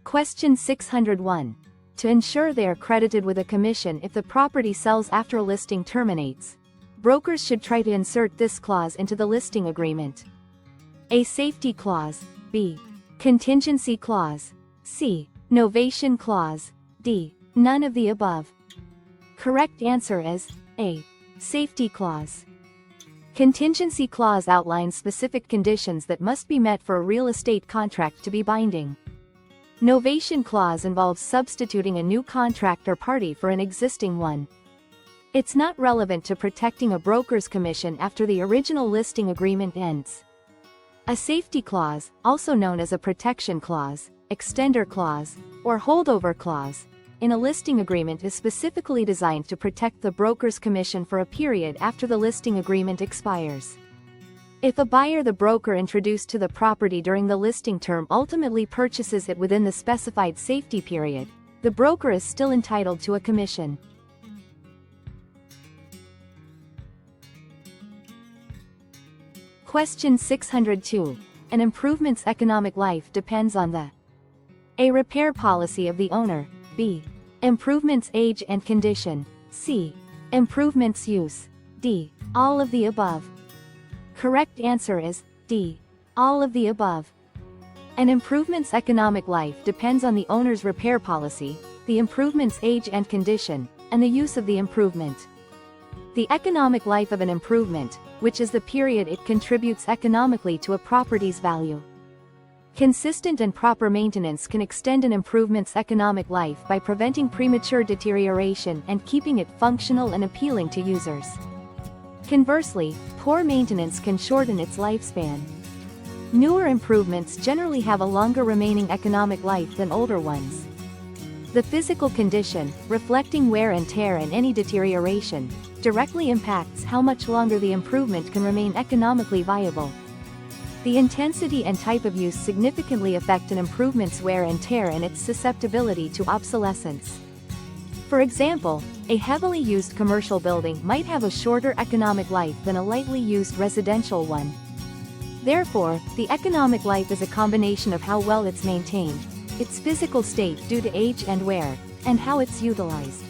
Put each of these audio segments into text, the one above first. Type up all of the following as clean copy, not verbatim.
Question 601. To ensure they are credited with a commission if the property sells after a listing terminates, brokers should try to insert this clause into the listing agreement. A. Safety clause. B. Contingency clause. C. Novation clause. D. None of the above. Correct answer is A. Safety clause. Contingency clause outlines specific conditions that must be met for a real estate contract to be binding. Novation clause involves substituting a new contract or party for an existing one. It's not relevant to protecting a broker's commission after the original listing agreement ends. A safety clause, also known as a protection clause, extender clause, or holdover clause, in a listing agreement is specifically designed to protect the broker's commission for a period after the listing agreement expires. If a buyer the broker introduced to the property during the listing term ultimately purchases it within the specified safety period, the broker is still entitled to a commission. Question 602. An improvement's economic life depends on the A. Repair policy of the owner. B. Improvement's age and condition. C. Improvement's use. D. All of the above. Correct answer is D. All of the above. An improvement's economic life depends on the owner's repair policy, the improvement's age and condition, and the use of the improvement. The economic life of an improvement, which is the period it contributes economically to a property's value. Consistent and proper maintenance can extend an improvement's economic life by preventing premature deterioration and keeping it functional and appealing to users. Conversely, poor maintenance can shorten its lifespan. Newer improvements generally have a longer remaining economic life than older ones. The physical condition, reflecting wear and tear and any deterioration, directly impacts how much longer the improvement can remain economically viable. The intensity and type of use significantly affect an improvement's wear and tear and its susceptibility to obsolescence. For example, a heavily used commercial building might have a shorter economic life than a lightly used residential one. Therefore, the economic life is a combination of how well it's maintained, its physical state due to age and wear, and how it's utilized.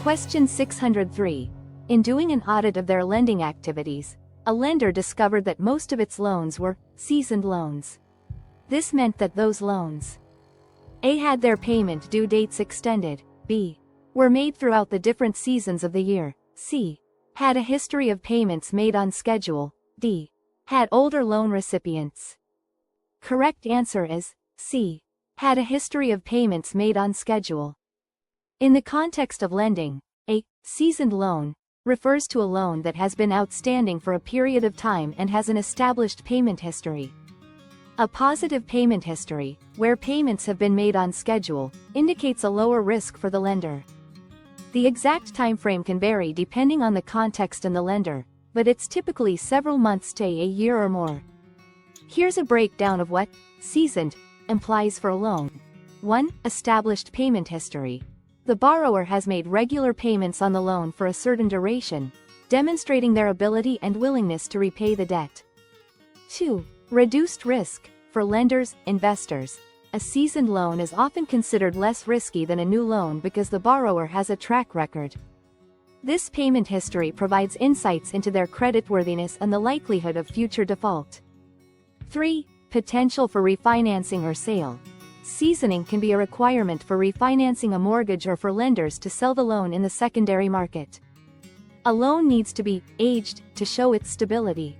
Question 603. In doing an audit of their lending activities, a lender discovered that most of its loans were seasoned loans. This meant that those loans A. had their payment due dates extended, B. were made throughout the different seasons of the year, C. had a history of payments made on schedule, D. had older loan recipients. Correct answer is C. had a history of payments made on schedule. In the context of lending, a seasoned loan refers to a loan that has been outstanding for a period of time and has an established payment history. A positive payment history, where payments have been made on schedule, indicates a lower risk for the lender. The exact time frame can vary depending on the context and the lender, but it's typically several months to a year or more. Here's a breakdown of what seasoned implies for a loan. 1. Established payment history. The borrower has made regular payments on the loan for a certain duration, demonstrating their ability and willingness to repay the debt. 2. Reduced risk. For lenders, investors, a seasoned loan is often considered less risky than a new loan because the borrower has a track record. This payment history provides insights into their creditworthiness and the likelihood of future default. 3. Potential for refinancing or sale. Seasoning can be a requirement for refinancing a mortgage or for lenders to sell the loan in the secondary market. A loan needs to be aged to show its stability.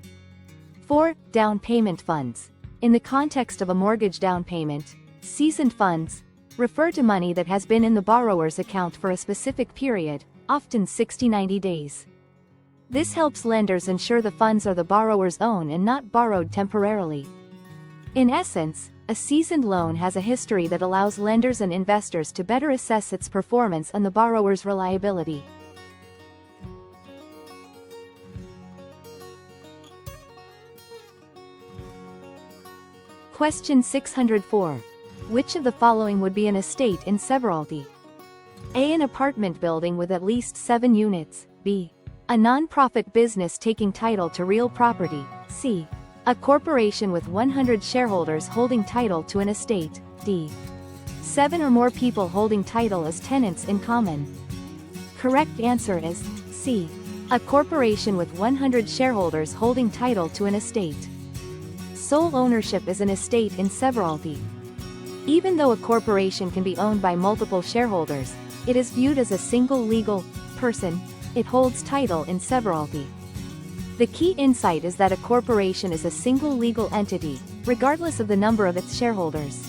4. Down payment funds. In the context of a mortgage down payment, seasoned funds refer to money that has been in the borrower's account for a specific period, often 60-90 days. This helps lenders ensure the funds are the borrower's own and not borrowed temporarily. In essence, a seasoned loan has a history that allows lenders and investors to better assess its performance and the borrower's reliability. Question 604. Which of the following would be an estate in severalty? A. An apartment building with at least 7 units. B. A non-profit business taking title to real property. C. A corporation with 100 shareholders holding title to an estate. D. 7 or more people holding title as tenants in common. Correct answer is C. A corporation with 100 shareholders holding title to an estate. Sole ownership is an estate in severalty. Even though a corporation can be owned by multiple shareholders, it is viewed as a single legal person. It holds title in severalty. The key insight is that a corporation is a single legal entity, regardless of the number of its shareholders.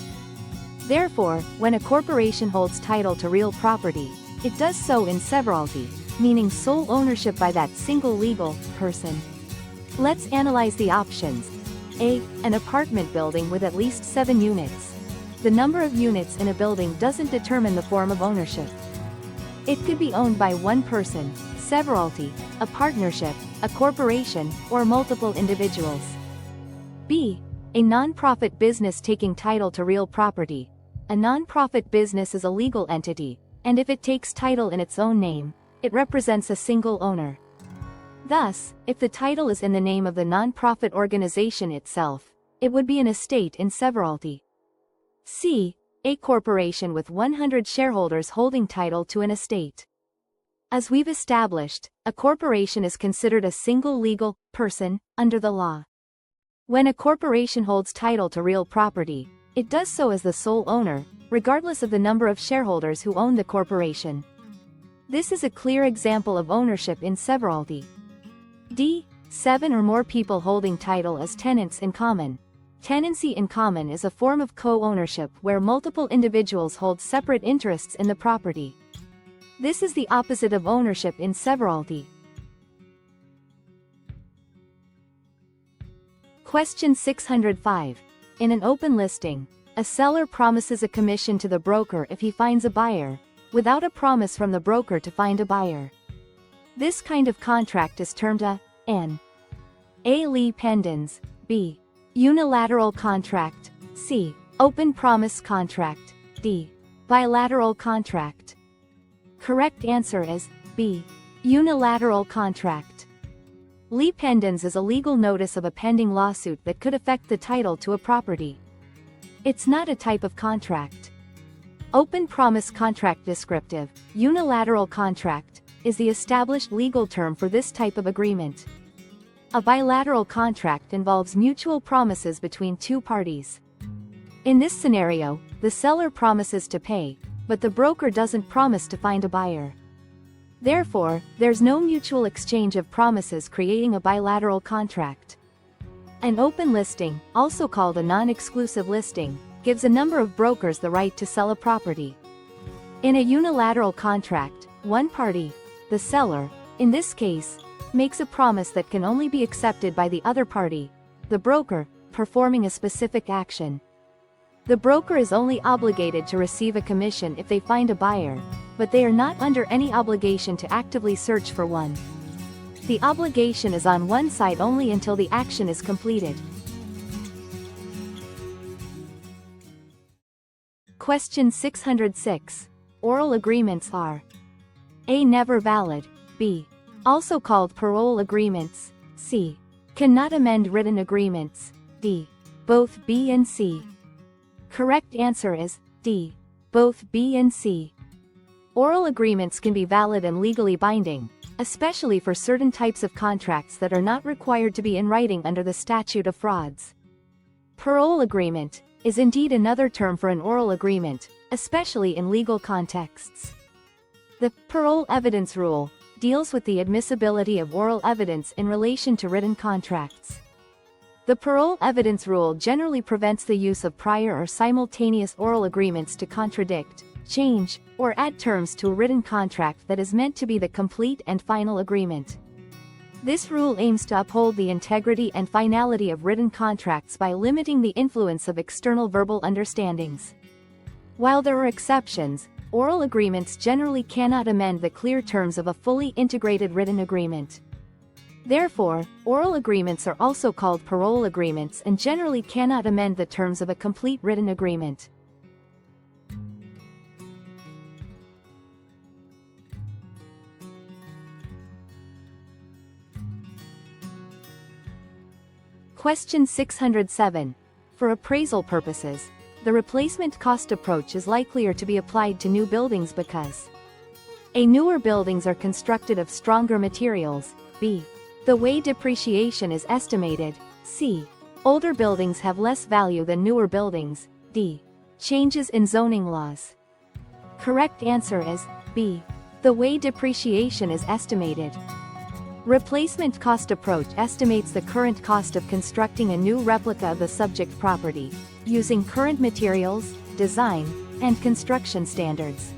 Therefore, when a corporation holds title to real property, it does so in severalty, meaning sole ownership by that single legal person. Let's analyze the options. A. An apartment building with at least 7 units. The number of units in a building doesn't determine the form of ownership. It could be owned by one person, severalty, a partnership, a corporation, or multiple individuals. B. A non-profit business taking title to real property. A non-profit business is a legal entity, and if it takes title in its own name, it represents a single owner. Thus, if the title is in the name of the non-profit organization itself, it would be an estate in severalty. C. A corporation with 100 shareholders holding title to an estate. As we've established, a corporation is considered a single legal person under the law. When a corporation holds title to real property, it does so as the sole owner, regardless of the number of shareholders who own the corporation. This is a clear example of ownership in severalty. D. 7 or more people holding title as tenants in common. Tenancy in common is a form of co-ownership where multiple individuals hold separate interests in the property. This is the opposite of ownership in severalty. Question 605. In an open listing, a seller promises a commission to the broker if he finds a buyer, without a promise from the broker to find a buyer. This kind of contract is termed an A. Lee pendens, B. Unilateral contract, C. Open promise contract, D. Bilateral contract. Correct answer is B. Unilateral contract. Lee pendens is a legal notice of a pending lawsuit that could affect the title to a property. It's not a type of contract. Open promise contract descriptive, unilateral contract, is the established legal term for this type of agreement. A bilateral contract involves mutual promises between two parties. In this scenario, the seller promises to pay, but the broker doesn't promise to find a buyer. Therefore, there's no mutual exchange of promises, creating a bilateral contract. An open listing, also called a non-exclusive listing, gives a number of brokers the right to sell a property. In a unilateral contract, one party, the seller, in this case, makes a promise that can only be accepted by the other party, the broker, performing a specific action. The broker is only obligated to receive a commission if they find a buyer, but they are not under any obligation to actively search for one. The obligation is on one side only until the action is completed. Question 606. Oral agreements are A. Never valid, B. Also called parole agreements, C. Cannot amend written agreements, D. Both B and C. Correct answer is D. Both B and C. Oral agreements can be valid and legally binding, especially for certain types of contracts that are not required to be in writing under the statute of frauds. Parole agreement is indeed another term for an oral agreement, especially in legal contexts. The parole evidence rule deals with the admissibility of oral evidence in relation to written contracts. The parole evidence rule generally prevents the use of prior or simultaneous oral agreements to contradict, change, or add terms to a written contract that is meant to be the complete and final agreement. This rule aims to uphold the integrity and finality of written contracts by limiting the influence of external verbal understandings. While there are exceptions, oral agreements generally cannot amend the clear terms of a fully integrated written agreement. Therefore, oral agreements are also called parole agreements and generally cannot amend the terms of a complete written agreement. Question 607. For appraisal purposes, the replacement cost approach is likelier to be applied to new buildings because A. Newer buildings are constructed of stronger materials. B. The way depreciation is estimated. C. Older buildings have less value than newer buildings. D. Changes in zoning laws. Correct answer is B. The way depreciation is estimated. Replacement cost approach estimates the current cost of constructing a new replica of the subject property, using current materials, design, and construction standards.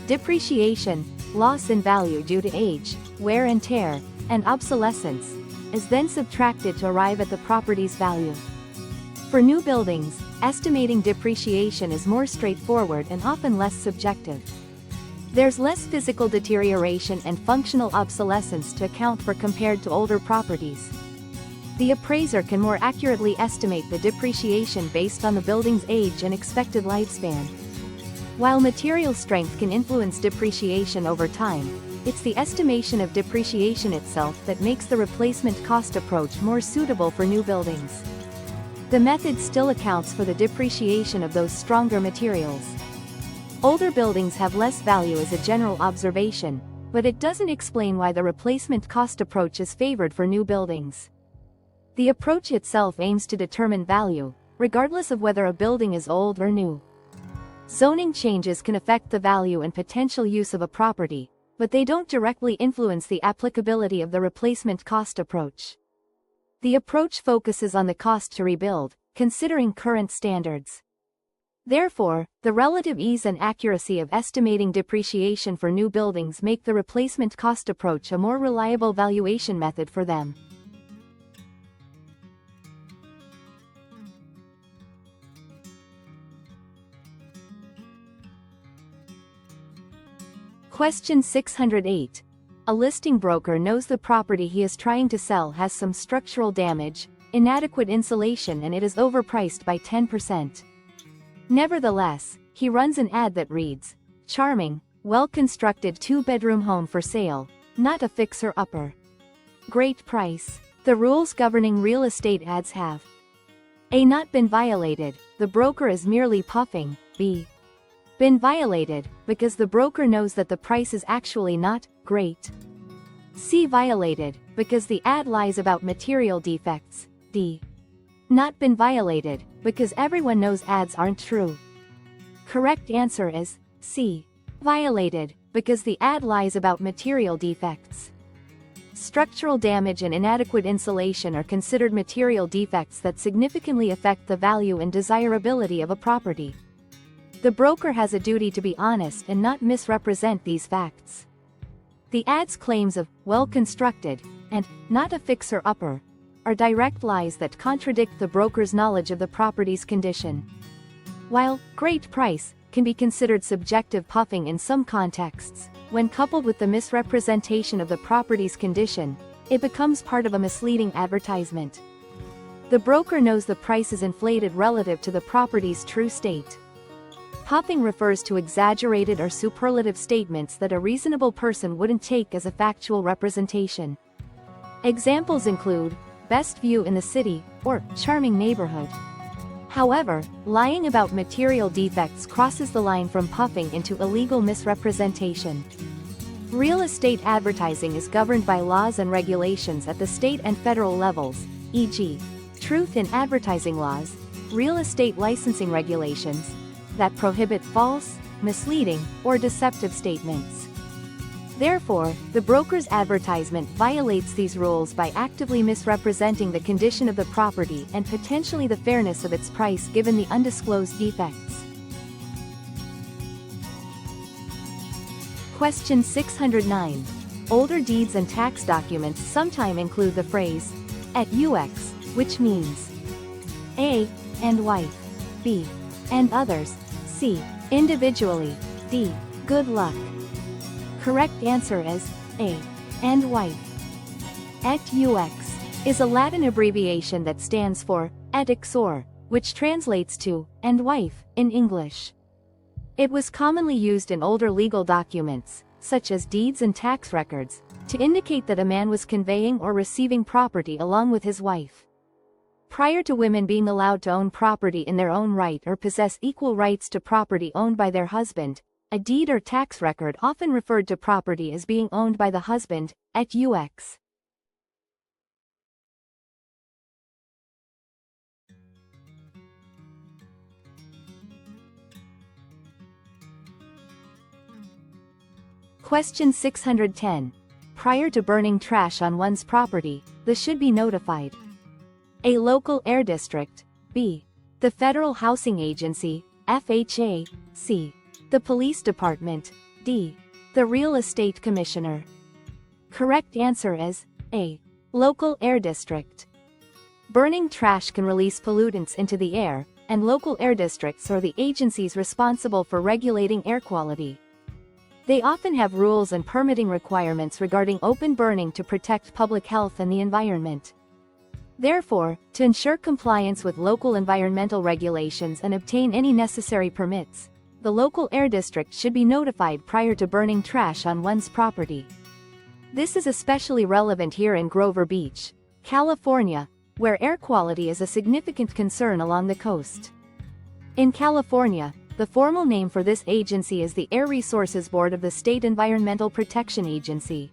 Depreciation, loss in value due to age, wear and tear, and obsolescence, is then subtracted to arrive at the property's value. For new buildings, estimating depreciation is more straightforward and often less subjective. There's less physical deterioration and functional obsolescence to account for compared to older properties. The appraiser can more accurately estimate the depreciation based on the building's age and expected lifespan. While material strength can influence depreciation over time, it's the estimation of depreciation itself that makes the replacement cost approach more suitable for new buildings. The method still accounts for the depreciation of those stronger materials. Older buildings have less value as a general observation, but it doesn't explain why the replacement cost approach is favored for new buildings. The approach itself aims to determine value, regardless of whether a building is old or new. Zoning changes can affect the value and potential use of a property, but they don't directly influence the applicability of the replacement cost approach. The approach focuses on the cost to rebuild, considering current standards. Therefore, the relative ease and accuracy of estimating depreciation for new buildings make the replacement cost approach a more reliable valuation method for them. Question 608. A listing broker knows the property he is trying to sell has some structural damage, inadequate insulation, and it is overpriced by 10%. Nevertheless, he runs an ad that reads, "Charming, well-constructed two-bedroom home for sale, not a fixer-upper. Great price." The rules governing real estate ads have A. Not been violated, the broker is merely puffing. B. Been violated, because the broker knows that the price is actually not great. C. Violated, because the ad lies about material defects. D. Not been violated, because everyone knows ads aren't true. Correct answer is C. Violated, because the ad lies about material defects. Structural damage and inadequate insulation are considered material defects that significantly affect the value and desirability of a property. The broker has a duty to be honest and not misrepresent these facts. The ad's claims of well-constructed and not a fixer-upper are direct lies that contradict the broker's knowledge of the property's condition. While great price can be considered subjective puffing in some contexts, when coupled with the misrepresentation of the property's condition, it becomes part of a misleading advertisement. The broker knows the price is inflated relative to the property's true state. Puffing refers to exaggerated or superlative statements that a reasonable person wouldn't take as a factual representation. Examples include, best view in the city, or charming neighborhood. However, lying about material defects crosses the line from puffing into illegal misrepresentation. Real estate advertising is governed by laws and regulations at the state and federal levels, e.g., truth in advertising laws, real estate licensing regulations, that prohibit false, misleading, or deceptive statements. Therefore, the broker's advertisement violates these rules by actively misrepresenting the condition of the property and potentially the fairness of its price given the undisclosed defects. Question 609. Older deeds and tax documents sometimes include the phrase, "et ux," which means A. and wife, B. and others, C. individually, D. good luck. Correct answer is A. and wife. Et ux is a Latin abbreviation that stands for et uxor, which translates to and wife in English. It was commonly used in older legal documents, such as deeds and tax records, to indicate that a man was conveying or receiving property along with his wife. Prior to women being allowed to own property in their own right or possess equal rights to property owned by their husband, a deed or tax record often referred to property as being owned by the husband, et ux. Question 610. Prior to burning trash on one's property, the should be notified. A. Local air district. B. The Federal Housing Agency, FHA. C. The Police Department. D. The Real Estate Commissioner. Correct answer is A. Local air district. Burning trash can release pollutants into the air, and local air districts are the agencies responsible for regulating air quality. They often have rules and permitting requirements regarding open burning to protect public health and the environment. Therefore, to ensure compliance with local environmental regulations and obtain any necessary permits, the local air district should be notified prior to burning trash on one's property. This is especially relevant here in Grover Beach, California, where air quality is a significant concern along the coast. In California, the formal name for this agency is the Air Resources Board of the State Environmental Protection Agency.